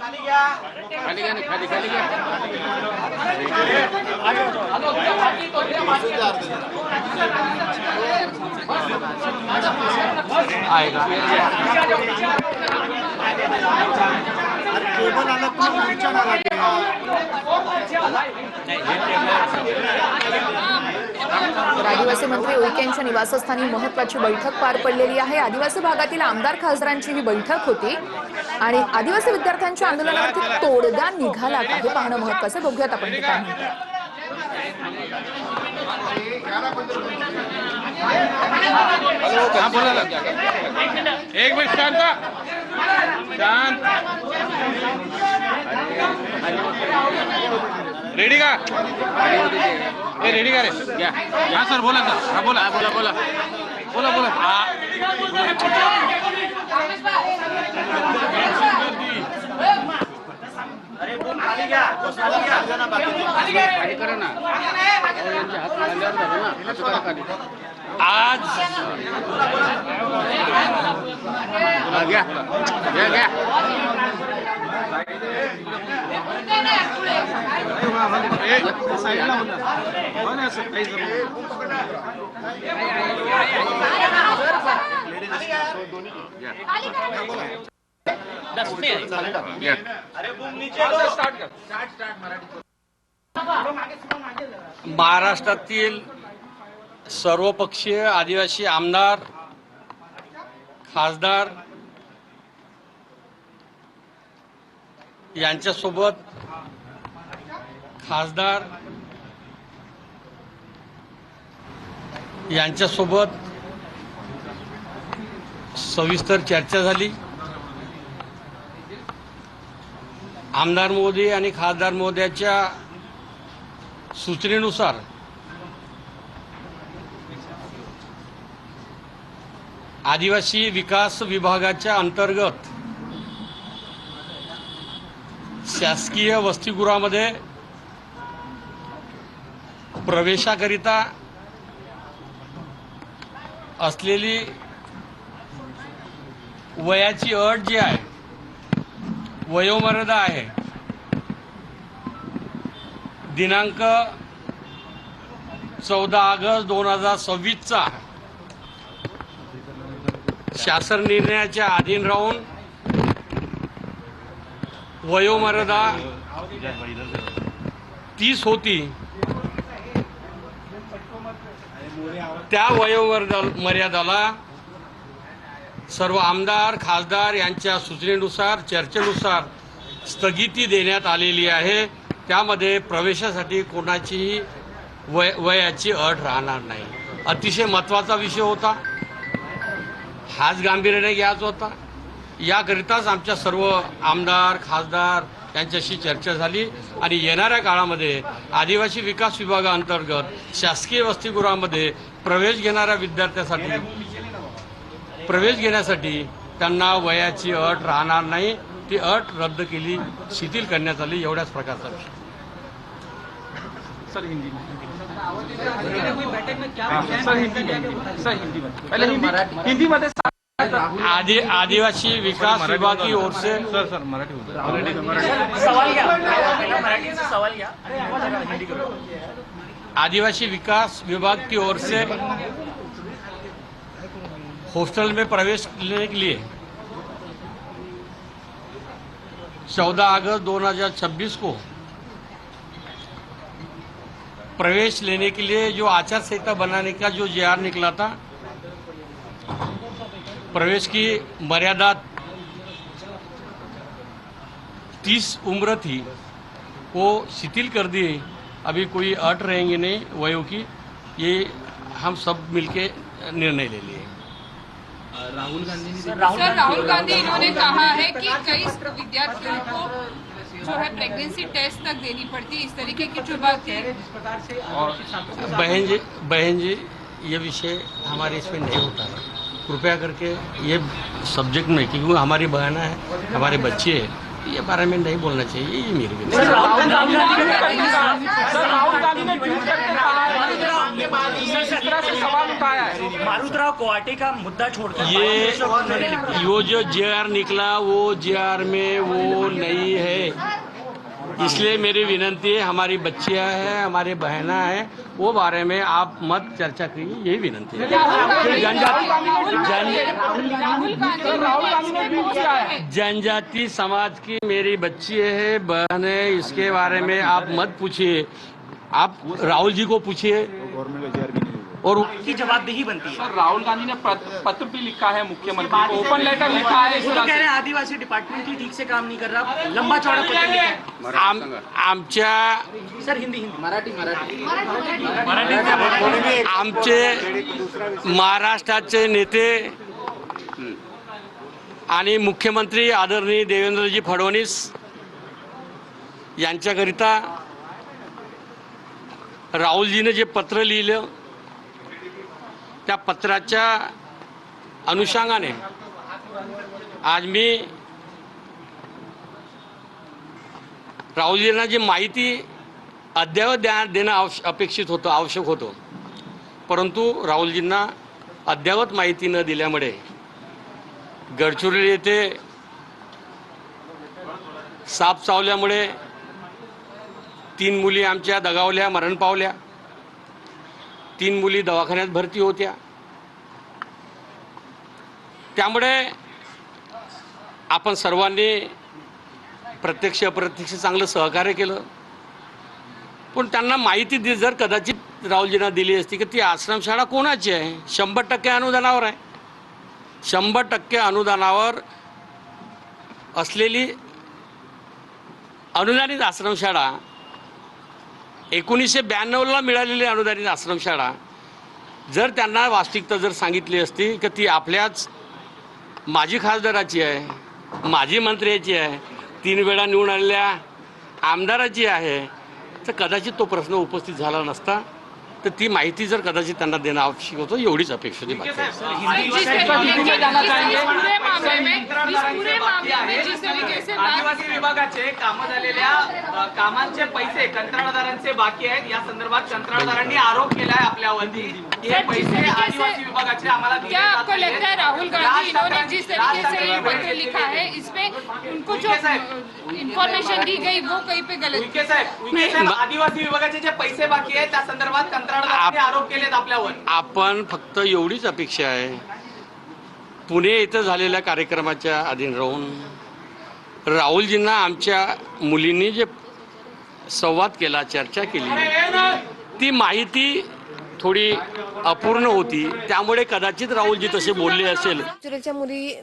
खाली घ्या ना, खाली खाली घ्या. आहे का? आदिवासी मंत्री उईके यांच्या निवासस्थानी महत्त्वाची बैठक पार पडलेली आहे. आदिवासी भागातील आमदार खासदारांची ही बैठक होती आणि आदिवासी विद्यार्थ्यांच्या आंदोलनावरती तोडगा निघाला का हे पाहणं महत्त्वाचं. बघूयात आपण ते काय म्हणतात. एक मिनिट शांत शांत. रेडी का? रेडी का रे? हा सर बोला सर. हा बोला बोला बोला बोला बोला. अरे बोल खाली घ्या. खाली करा ना. यांच्या हात खांद्यावर धरू ना. असं करा खाली. आज घ्या घ्या घ्या. महाराष्ट्रातील सर्वपक्षीय आदिवासी आमदार खासदार यांच्यासोबत सविस्तर चर्चा झाली. आमदार महोदय आणि खासदार महोदयाच्या सूचनेनुसार आदिवासी विकास विभागाच्या अंतर्गत शासकीय वसतिगृहामध्ये प्रवेशाकरिता असलेली वयाची अट जी आहे, वयोमर्यादा आहे, दिनांक 14 ऑगस्ट 2026 शासन निर्णयाच्या अधीन राहून वयोमर्यादा 30 होती. त्या वयोमर्यादाला सर्व आमदार खासदार यांच्या सूचनेनुसार चर्चेनुसार स्थगिती देण्यात आलेली आहे. त्यामध्ये प्रवेशासाठी कोणाचीही वयाची अट राहणार नाही. अतिशय महत्त्वाचा विषय होता, हाच गांभीर्याने घ्यायचा होता. याकरिताच आमच्या सर्व आमदार खासदार यांच्याशी चर्चा झाली आणि येणाऱ्या काळामध्ये आदिवासी विकास विभागाअंतर्गत शासकीय वसतिगृहामध्ये प्रवेश घेणाऱ्या विद्यार्थ्यांसाठी प्रवेश घेण्यासाठी त्यांना वयाची अट राहणार नाही. ती अट रद्द केली, शिथिल करण्यात आली. एवढ्याच प्रकारचा विषय. सर हिंदी में पहले हिंदी मध्ये आदिवासी विकास विभाग की ओर से सर मराठी सवाल घ्या. आदिवासी विकास विभाग की ओर से हॉस्टल में प्रवेश लेने के लिए 14 अगस्त 2026 को प्रवेश लेने के लिए जो आचार संहिता बनाने का जो JR निकला था, प्रवेश की मर्यादा 30 उम्र थी, वो शिथिल कर दी. अभी कोई अट रहेंगे नहीं वयों की. ये हम सब मिलके निर्णय ले लिए. राहुल गांधी इन्होंने कहा है कि कई विद्यार्थियों को जो है प्रेगनेंसी टेस्ट तक देनी पड़ती है. इस तरीके की जो बात है. बहन जी ये विषय हमारे इसमें नहीं होता है. कृपया करके ये सब्जेक्ट में, क्योंकि हमारी बहना है, हमारे बच्चे हैं, ये बारे में नहीं बोलना चाहिए. ये मेरी राहुल गांधी ने ट्वीट करके कहा इसी तरह से सवाल उठाया है। मारुतराव कोआटे का मुद्दा छोड़कर ये जो JR निकला वो JR में वो नहीं है, इसलिए मेरी विनंती है, हमारी बच्चियां हैं, हमारे बहना है, वो बारे में आप मत चर्चा करिए, यही विनंती है। जनजाति समाज की मेरी बच्ची है, बहन है, इसके बारे में आप मत पूछिए, आप राहुल जी को पूछिए और की जवाबदेही बनती है। सर, राहुल गांधी ने पत्र भी लिखा है मुख्यमंत्री को, ओपन लेटर लिखा है। वो तो कह रहे हैं आदिवासी डिपार्टमेंट ही ठीक से काम नहीं कर रहा, लंबा चौड़ा पत्र लिखा है। आमच्या सर हिंदी मराठी आमचे महाराष्ट्राचे नेते आणि मुख्यमंत्री आदरणीय देवेंद्रजी फडणवीस यांच्याकरिता राहुलजीने जे पत्र लिहिलं त्या पत्राच्या अनुषंगाने आज मी राहुलजींना जी माहिती अद्ययावत देणं अपेक्षित होतं, आवश्यक होतं, परंतु राहुलजींना अद्ययावत माहिती न दिल्यामुळे गडचिरोली येथे साप चावल्यामुळे 3 मुली आमच्या दगावल्या, मरण पावल्या, 3 मुली दवाखान्यात भरती होत्या। त्यामुळे आपण सर्वांनी प्रत्यक्ष अप्रत्यक्ष चांगलं सहकार्य केलं, पण त्यांना माहिती जर कदाचित राहुलजींना दिली असती की ती आश्रमशाळा कोणाची आहे, 100% अनुदानावर आहे, 100% अनुदानावर असलेली अनुदानित आश्रमशाळा 1992ला मिळालेली अनुदानित आश्रमशाळा जर त्यांना वास्तविकता जर सांगितली असती की ती आपल्याच माजी खासदाराची आहे, माजी मंत्र्याची आहे, 3 वेळा निवडून आलेल्या आमदाराची आहे, तर कदाचित तो प्रश्न उपस्थित झाला नसता। तर ती माहिती जर कदाचित त्यांना देणं आवश्यक होतं, एवढीच अपेक्षा होती। आदिवासी विभागाचे कामं झालेल्या कामांचे पैसे कंत्राटदारांचे बाकी आहेत, या संदर्भात कंत्राटदारांनी आरोप केला है आपल्यावरती, ये पैसे आदिवासी विभागाचे आम्हाला दिले क्या जात आपको नाहीये। लगता है राहुल गांधी इन्होंने जिस तरीके से ये पत्र लिखा है इसमें उनको जो इन्फॉर्मेशन दी गई वो कहीं पे गलत? उइके साहेब आदिवासी विभागाचे जे पैसे बाकी आहेत त्या संदर्भात कंत्राटदारांनी आरोप केलेत आपल्यावर। आपण फक्त एवढीच अपेक्षा आहे, पुणे इथं झालेल्या कार्यक्रमाच्या अधीन राहून राहुलजींना आमच्या मुलींनी जे संवाद केला, चर्चा केली, ती माहिती थोडी अपूर्ण होती, त्यामुळे कदाचित राहुलजी तसे बोलले असेल। मुली